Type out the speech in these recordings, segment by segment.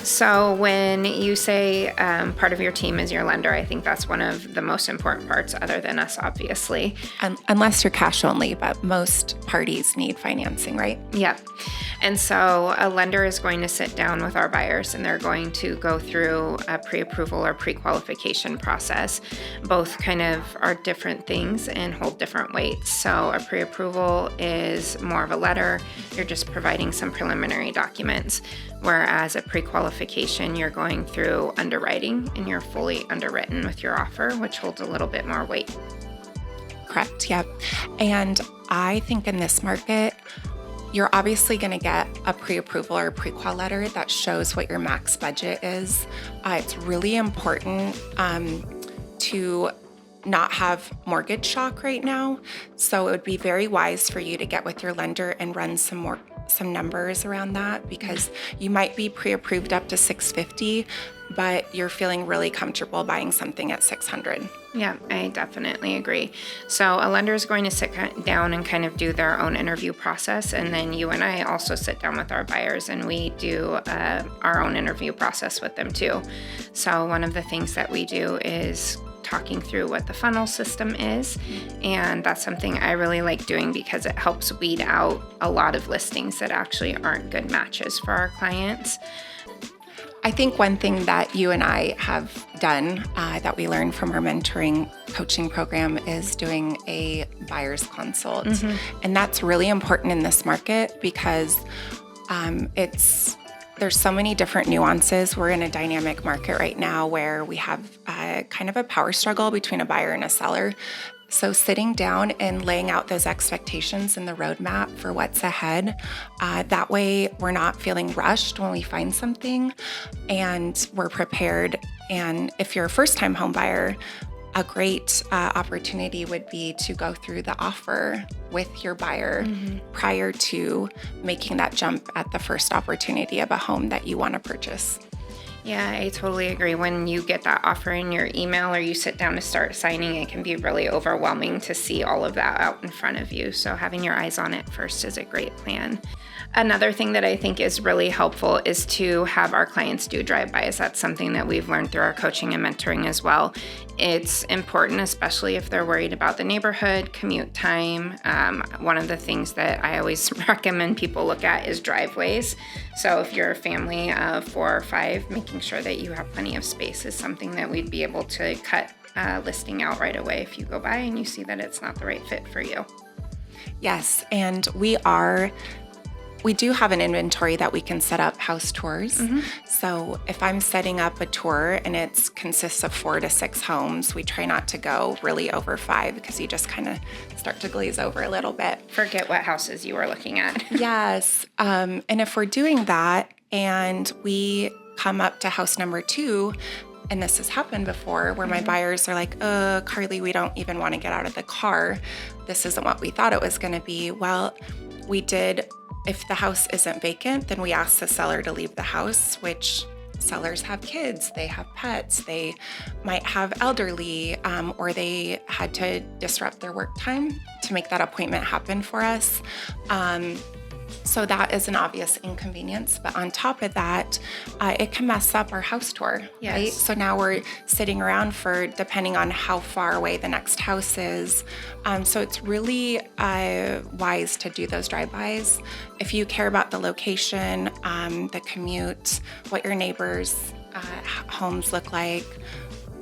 So when you say part of your team is your lender, I think that's one of the most important parts other than us, obviously. Unless you're cash only, but most parties need financing, right? Yep. And so a lender is going to sit down with our buyers and they're going to go through a pre-approval or pre-qualification process. Both kind of are different things and hold different weights. So a pre-approval is more of a letter. You're just providing some preliminary documents. Whereas a pre-qualification, you're going through underwriting and you're fully underwritten with your offer, which holds a little bit more weight. Correct, yep. And I think in this market, you're obviously going to get a pre-approval or pre-qual letter that shows what your max budget is. It's really important to not have mortgage shock right now. So it would be very wise for you to get with your lender and run some numbers around that, because you might be pre-approved up to $650, but you're feeling really comfortable buying something at $600. Yeah, I definitely agree. So a lender is going to sit down and kind of do their own interview process. And then you and I also sit down with our buyers and we do our own interview process with them too. So one of the things that we do is talking through what the funnel system is. And that's something I really like doing because it helps weed out a lot of listings that actually aren't good matches for our clients. I think one thing that you and I have done that we learned from our mentoring coaching program is doing a buyer's consult. And that's really important in this market because there's so many different nuances. We're in a dynamic market right now where we have kind of a power struggle between a buyer and a seller. So sitting down and laying out those expectations and the roadmap for what's ahead, that way we're not feeling rushed when we find something and we're prepared. And if you're a first-time home buyer, a great opportunity would be to go through the offer with your buyer prior to making that jump at the first opportunity of a home that you want to purchase. Yeah, I totally agree. When you get that offer in your email or you sit down to start signing, it can be really overwhelming to see all of that out in front of you. So having your eyes on it first is a great plan. Another thing that I think is really helpful is to have our clients do drive-bys. That's something that we've learned through our coaching and mentoring as well. It's important, especially if they're worried about the neighborhood, commute time. One of the things that I always recommend people look at is driveways. So if you're a family of 4 or 5, making sure that you have plenty of space is something that we'd be able to cut listing out right away if you go by and you see that it's not the right fit for you. Yes, and we do have an inventory that we can set up house tours. So if I'm setting up a tour and it consists of 4 to 6 homes, we try not to go really over 5 because you just kind of start to glaze over a little bit. Forget what houses you were looking at. Yes. And if we're doing that and we come up to house number 2, and this has happened before where my buyers are like, Carlee, we don't even want to get out of the car. This isn't what we thought it was going to be. Well, we did. If the house isn't vacant, then we ask the seller to leave the house, which sellers have kids, they have pets, they might have elderly, or they had to disrupt their work time to make that appointment happen for us. So that is an obvious inconvenience. But on top of that, it can mess up our house tour, right? So now we're sitting around for, depending on how far away the next house is. So it's really wise to do those drive-bys. If you care about the location, the commute, what your neighbors' homes look like,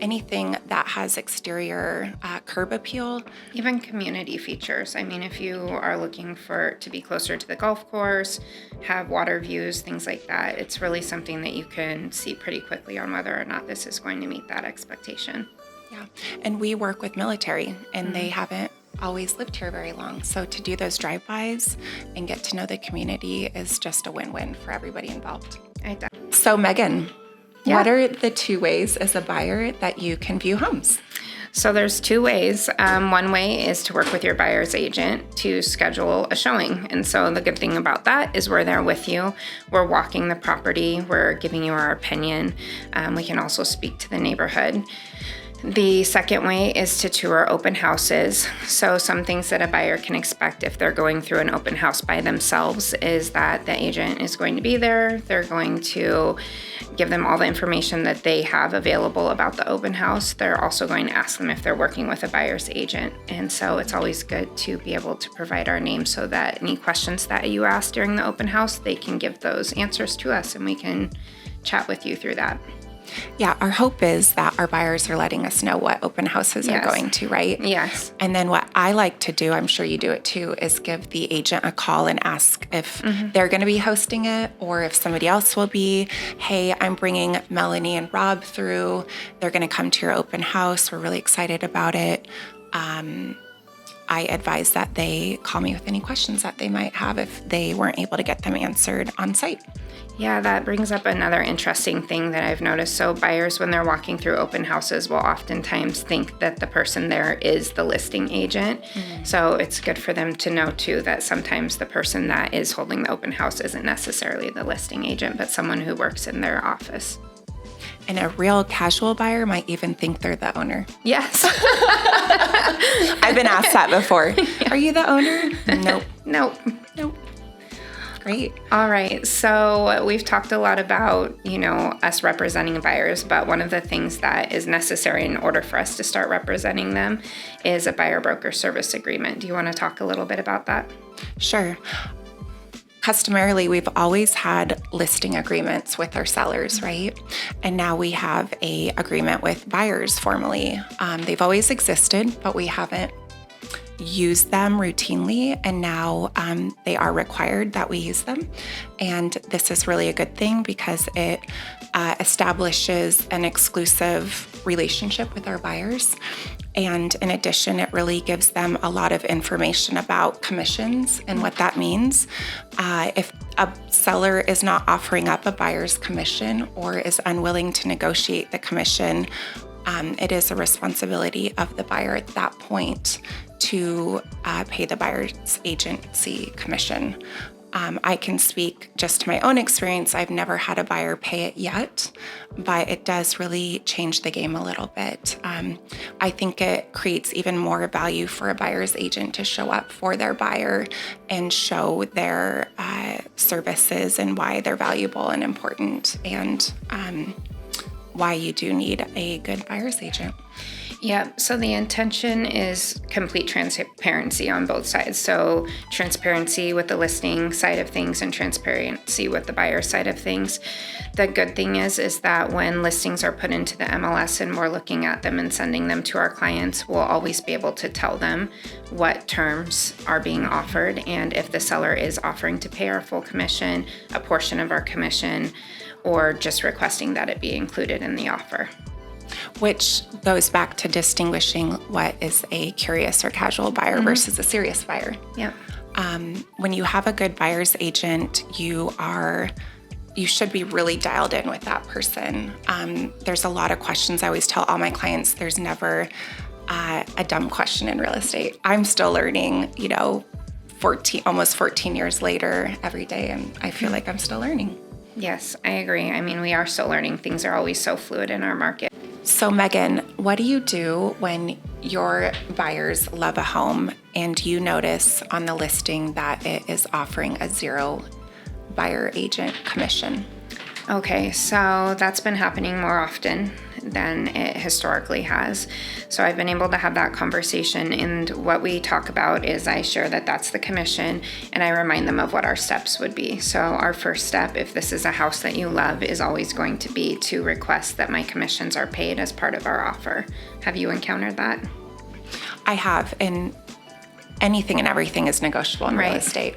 anything that has exterior curb appeal. Even community features. I mean, if you are looking to be closer to the golf course, have water views, things like that, it's really something that you can see pretty quickly on whether or not this is going to meet that expectation. Yeah, and we work with military, and they haven't always lived here very long. So to do those drive-bys and get to know the community is just a win-win for everybody involved. So Megan, what are the 2 ways as a buyer that you can view homes? So there's 2 ways. One way is to work with your buyer's agent to schedule a showing. And so the good thing about that is we're there with you. We're walking the property. We're giving you our opinion. We can also speak to the neighborhood. The second way is to tour open houses. So some things that a buyer can expect if they're going through an open house by themselves is that the agent is going to be there. They're going to give them all the information that they have available about the open house. They're also going to ask them if they're working with a buyer's agent. And so it's always good to be able to provide our name so that any questions that you ask during the open house, they can give those answers to us and we can chat with you through that. Yeah, our hope is that our buyers are letting us know what open houses are going to, right? Yes. And then what I like to do, I'm sure you do it too, is give the agent a call and ask if they're going to be hosting it or if somebody else will be. Hey, I'm bringing Melanie and Rob through. They're going to come to your open house. We're really excited about it. I advise that they call me with any questions that they might have if they weren't able to get them answered on site. Yeah, that brings up another interesting thing that I've noticed. So buyers, when they're walking through open houses, will oftentimes think that the person there is the listing agent. So it's good for them to know too that sometimes the person that is holding the open house isn't necessarily the listing agent, but someone who works in their office. And a real casual buyer might even think they're the owner. Yes. I've been asked that before. Yeah. Are you the owner? Nope. Nope. Great. All right. So we've talked a lot about, us representing buyers, but one of the things that is necessary in order for us to start representing them is a buyer broker service agreement. Do you want to talk a little bit about that? Sure. Customarily, we've always had listing agreements with our sellers, right? And now we have a agreement with buyers formally. They've always existed, but we haven't used them routinely, and now they are required that we use them. And this is really a good thing because it establishes an exclusive relationship with our buyers. And in addition, it really gives them a lot of information about commissions and what that means. If a seller is not offering up a buyer's commission or is unwilling to negotiate the commission, it is a responsibility of the buyer at that point to pay the buyer's agency commission. I can speak just to my own experience. I've never had a buyer pay it yet, but it does really change the game a little bit. I think it creates even more value for a buyer's agent to show up for their buyer and show their services and why they're valuable and important, and why you do need a good buyer's agent. Yeah, so the intention is complete transparency on both sides. So transparency with the listing side of things and transparency with the buyer side of things. The good thing is that when listings are put into the MLS and we're looking at them and sending them to our clients, we'll always be able to tell them what terms are being offered and if the seller is offering to pay our full commission, a portion of our commission, or just requesting that it be included in the offer. Which goes back to distinguishing what is a curious or casual buyer versus a serious buyer. Yeah. When you have a good buyer's agent, you should be really dialed in with that person. There's a lot of questions. I always tell all my clients there's never a dumb question in real estate. I'm still learning, almost 14 years later every day, and I feel like I'm still learning. Yes, I agree. I mean, we are still learning. Things are always so fluid in our market. So Megan, what do you do when your buyers love a home and you notice on the listing that it is offering a 0 buyer agent commission? Okay, so that's been happening more often than it historically has. So I've been able to have that conversation, and what we talk about is I share that that's the commission, and I remind them of what our steps would be. So our first step, if this is a house that you love, is always going to be to request that my commissions are paid as part of our offer. Have you encountered that? I have, and anything and everything is negotiable in real estate.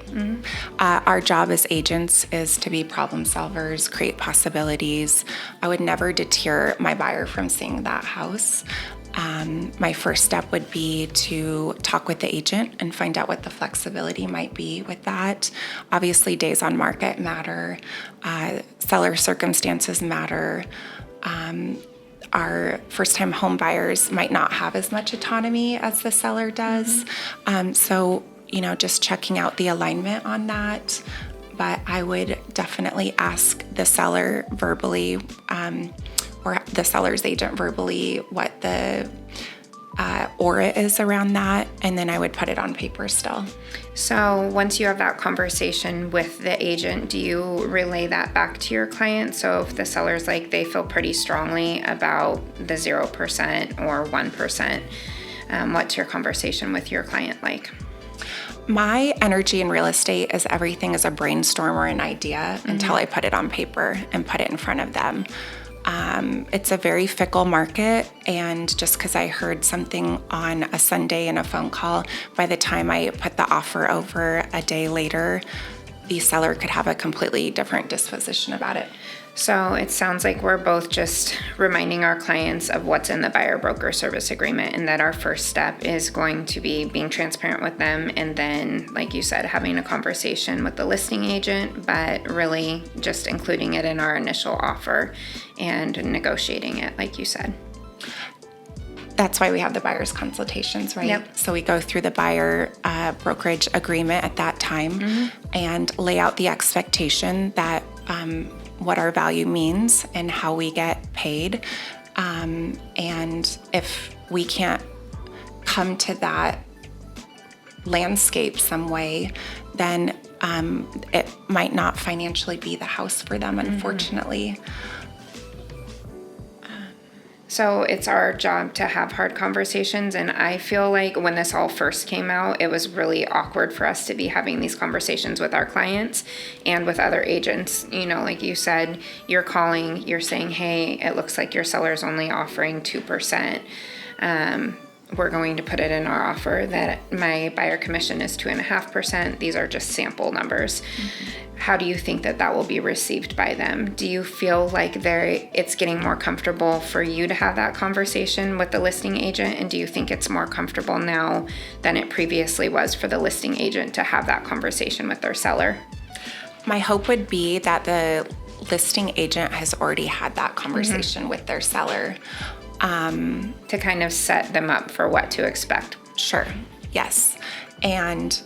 Our job as agents is to be problem solvers, create possibilities. I would never deter my buyer from seeing that house. My first step would be to talk with the agent and find out what the flexibility might be with that. Obviously, days on market matter. Seller circumstances matter. Our first-time home buyers might not have as much autonomy as the seller does. So, just checking out the alignment on that. But I would definitely ask the seller verbally, or the seller's agent verbally what the aura is around that, and then I would put it on paper still. So once you have that conversation with the agent, do you relay that back to your client? So if the seller's like they feel pretty strongly about the 0% or 1%, what's your conversation with your client like? My energy in real estate is everything is a brainstorm or an idea until I put it on paper and put it in front of them. It's a very fickle market, and just because I heard something on a Sunday in a phone call, by the time I put the offer over a day later, the seller could have a completely different disposition about it. So it sounds like we're both just reminding our clients of what's in the buyer broker service agreement, and that our first step is going to be being transparent with them, and then, like you said, having a conversation with the listing agent, but really just including it in our initial offer and negotiating it, like you said. That's why we have the buyer's consultations, right? Yep. So we go through the buyer brokerage agreement at that time and lay out the expectation that what our value means and how we get paid. And if we can't come to that landscape some way, then it might not financially be the house for them, unfortunately. So it's our job to have hard conversations, and I feel like when this all first came out, it was really awkward for us to be having these conversations with our clients and with other agents. You know, like you said, you're calling, you're saying, hey, it looks like your seller's only offering 2%. We're going to put it in our offer that my buyer commission is 2.5%. These are just sample numbers. How do you think that that will be received by them? Do you feel like it's getting more comfortable for you to have that conversation with the listing agent? And do you think it's more comfortable now than it previously was for the listing agent to have that conversation with their seller? My hope would be that the listing agent has already had that conversation with their seller. To kind of set them up for what to expect. Sure. Yes. And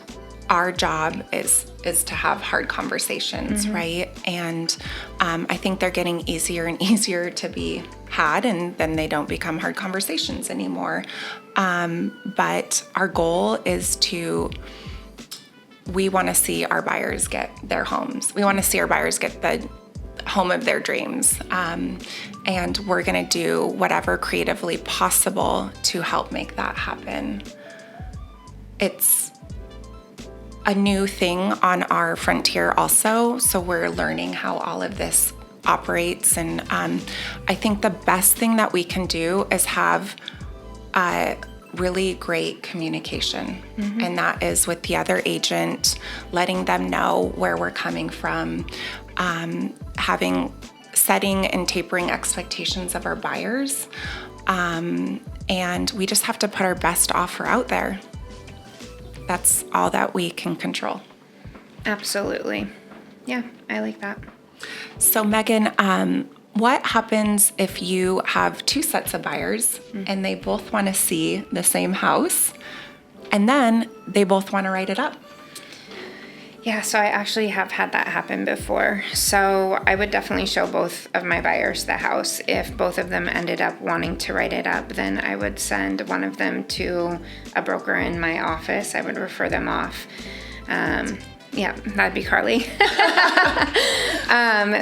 our job is to have hard conversations, right? And I think they're getting easier and easier to be had, and then they don't become hard conversations anymore. But our goal is we want to see our buyers get their homes. We want to see our buyers get the home of their dreams. And we're going to do whatever creatively possible to help make that happen. It's a new thing on our frontier also, so we're learning how all of this operates. And I think the best thing that we can do is have really great communication. And that is with the other agent, letting them know where we're coming from, setting and tapering expectations of our buyers. And we just have to put our best offer out there. That's all that we can control. Absolutely. Yeah, I like that. So Megan, what happens if you have two sets of buyers and they both want to see the same house and then they both want to write it up? Yeah, so I actually have had that happen before. So I would definitely show both of my buyers the house. If both of them ended up wanting to write it up, then I would send one of them to a broker in my office. I would refer them off. Yeah, that'd be Carlee.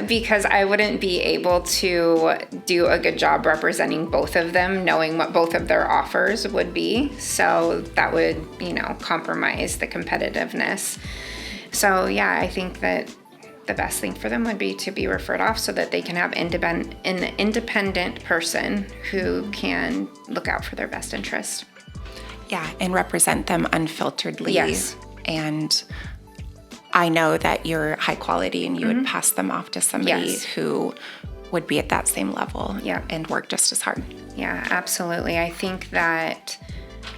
Because I wouldn't be able to do a good job representing both of them, knowing what both of their offers would be. So that would, compromise the competitiveness. So yeah, I think that the best thing for them would be to be referred off so that they can have an independent person who can look out for their best interest. Yeah, and represent them unfilteredly. Yes. And I know that you're high quality and you would pass them off to somebody who would be at that same level and work just as hard. Yeah, absolutely. I think that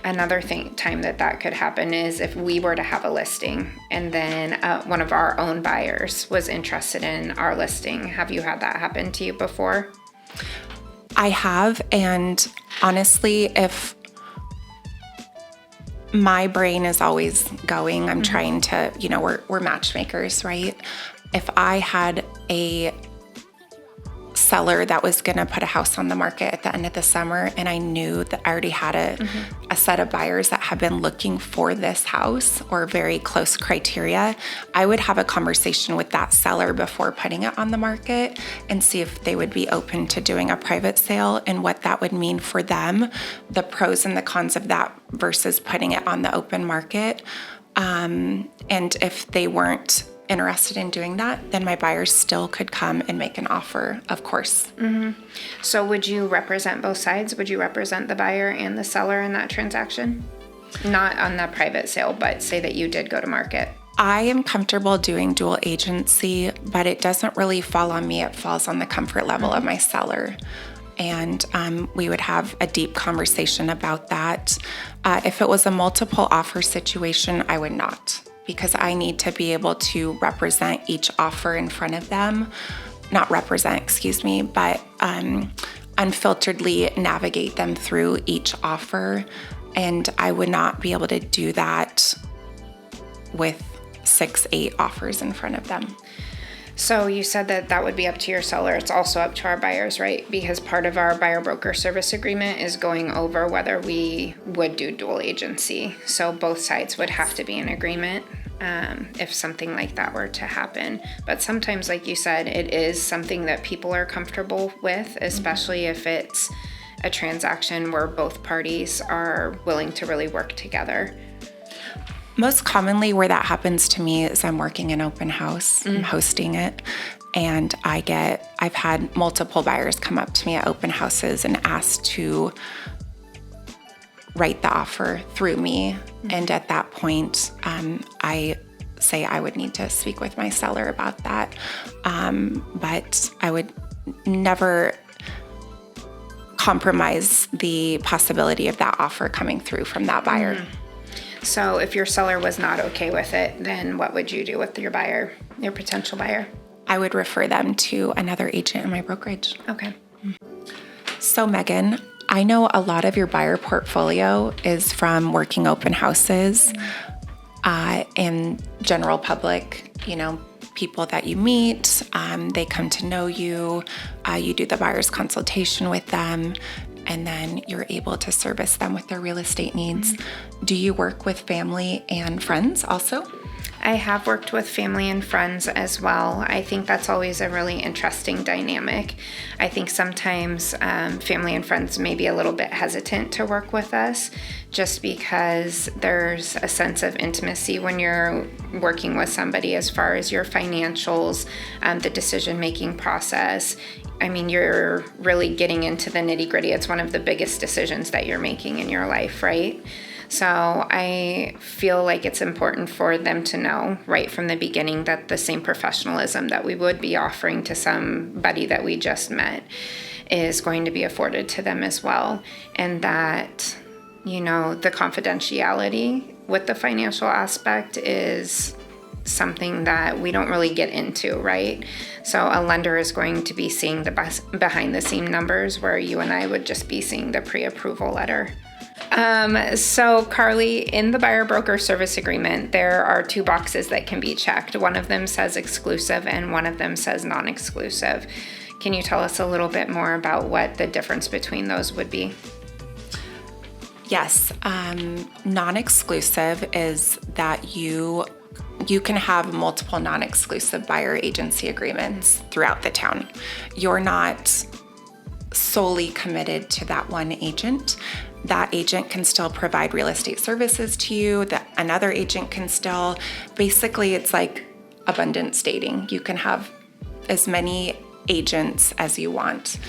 another time that could happen is if we were to have a listing and then one of our own buyers was interested in our listing. Have you had that happen to you before? I have, and honestly, if my brain is always going, I'm trying to, we're matchmakers, right? If I had a seller that was going to put a house on the market at the end of the summer, and I knew that I already had a set of buyers that had been looking for this house or very close criteria, I would have a conversation with that seller before putting it on the market and see if they would be open to doing a private sale and what that would mean for them, the pros and the cons of that versus putting it on the open market. And if they weren't interested in doing that, then my buyers still could come and make an offer, of course. So would you represent both sides? Would you represent the buyer and the seller in that transaction? Not on the private sale, but say that you did go to market. I am comfortable doing dual agency, but it doesn't really fall on me. It falls on the comfort level of my seller. And we would have a deep conversation about that. If it was a multiple offer situation, I would not, because I need to be able to represent each offer in front of them. Not represent, excuse me, but unfilteredly navigate them through each offer. And I would not be able to do that with 6-8 offers in front of them. So you said that that would be up to your seller. It's also up to our buyers, right? Because part of our buyer broker service agreement is going over whether we would do dual agency. So both sides would have to be in agreement if something like that were to happen. But sometimes, like you said, it is something that people are comfortable with, especially if it's a transaction where both parties are willing to really work together. Most commonly where that happens to me is I'm working an open house, I'm hosting it, and I've had multiple buyers come up to me at open houses and ask to write the offer through me. And at that point, I say I would need to speak with my seller about that. But I would never compromise the possibility of that offer coming through from that buyer. So if your seller was not okay with it, then what would you do with your buyer, your potential buyer? I would refer them to another agent in my brokerage. Okay. So Megan, I know a lot of your buyer portfolio is from working open houses and general public, people that you meet, they come to know you, you do the buyer's consultation with them, and then you're able to service them with their real estate needs. Do you work with family and friends also? I have worked with family and friends as well. I think that's always a really interesting dynamic. I think sometimes family and friends may be a little bit hesitant to work with us just because there's a sense of intimacy when you're working with somebody as far as your financials, the decision-making process. I mean, you're really getting into the nitty-gritty. It's one of the biggest decisions that you're making in your life, right? So I feel like it's important for them to know right from the beginning that the same professionalism that we would be offering to somebody that we just met is going to be afforded to them as well. And that, the confidentiality with the financial aspect is something that we don't really get into, right? So a lender is going to be seeing the behind the scene numbers where you and I would just be seeing the pre-approval letter. So Carlee, in the buyer broker service agreement, there are 2 boxes that can be checked. One of them says exclusive and one of them says non-exclusive. Can you tell us a little bit more about what the difference between those would be? Yes. Non-exclusive is that you can have multiple non-exclusive buyer agency agreements throughout the town. You're not solely committed to that one agent. That agent can still provide real estate services to you. That another agent can still, basically it's like abundance dating. You can have as many agents as you want.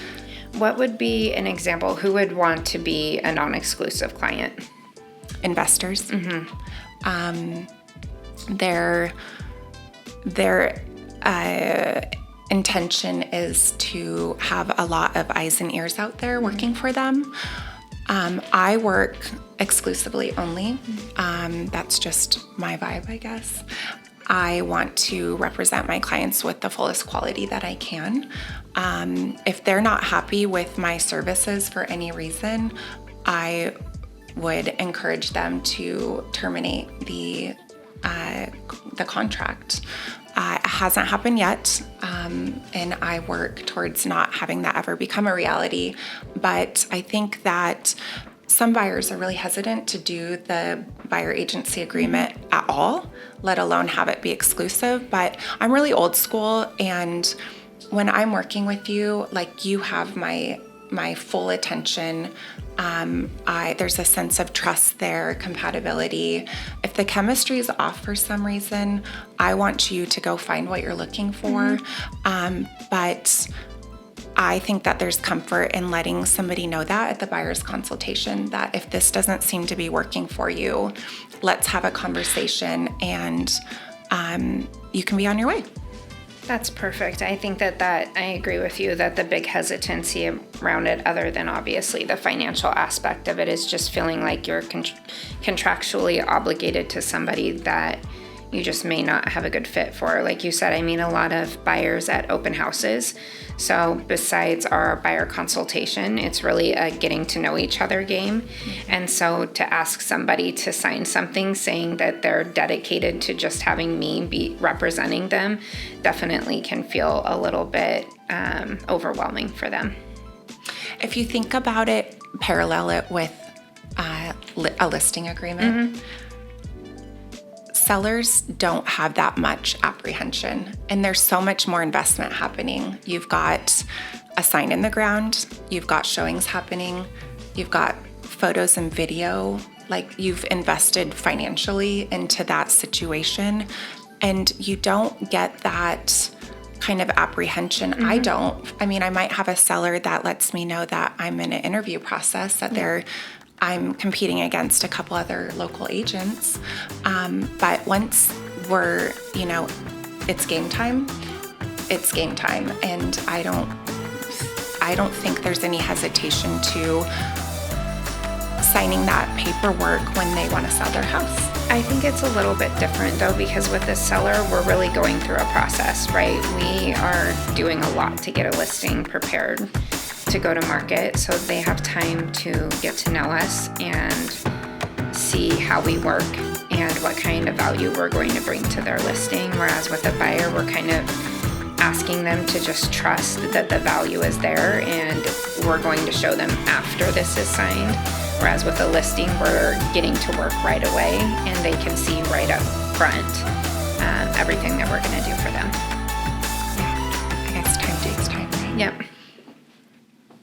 What would be an example? Who would want to be a non-exclusive client? Investors. Their intention is to have a lot of eyes and ears out there working for them. I work exclusively only. That's just my vibe, I guess. I want to represent my clients with the fullest quality that I can. If they're not happy with my services for any reason, I would encourage them to terminate the contract. hasn't happened yet, and I work towards not having that ever become a reality. But I think that some buyers are really hesitant to do the buyer agency agreement at all, let alone have it be exclusive. But I'm really old school, and when I'm working with you, like, you have my full attention. There's a sense of trust there, compatibility. If the chemistry is off for some reason, I want you to go find what you're looking for. But I think that there's comfort in letting somebody know that at the buyer's consultation, that if this doesn't seem to be working for you, let's have a conversation, and you can be on your way. That's perfect. I think that I agree with you that the big hesitancy around it, other than obviously the financial aspect of it, is just feeling like you're contractually obligated to somebody that you just may not have a good fit for. Like you said, I mean, a lot of buyers at open houses. So besides our buyer consultation, it's really a getting to know each other game. And so to ask somebody to sign something saying that they're dedicated to just having me be representing them definitely can feel a little bit overwhelming for them. If you think about it, parallel it with a listing agreement. Sellers don't have that much apprehension, and there's so much more investment happening. You've got a sign in the ground, you've got showings happening, you've got photos and video, like, you've invested financially into that situation, and you don't get that kind of apprehension. I don't. I mean, I might have a seller that lets me know that I'm in an interview process, that I'm competing against a couple other local agents. But once we're, it's game time, it's game time. And I don't think there's any hesitation to signing that paperwork when they want to sell their house. I think it's a little bit different though, because with the seller, we're really going through a process, right? We are doing a lot to get a listing prepared to go to market, so they have time to get to know us and see how we work and what kind of value we're going to bring to their listing. Whereas with a buyer, we're kind of asking them to just trust that the value is there, and we're going to show them after this is signed. Whereas with a listing, we're getting to work right away, and they can see right up front everything that we're going to do for them. Yeah, I guess time takes time, right? Yep.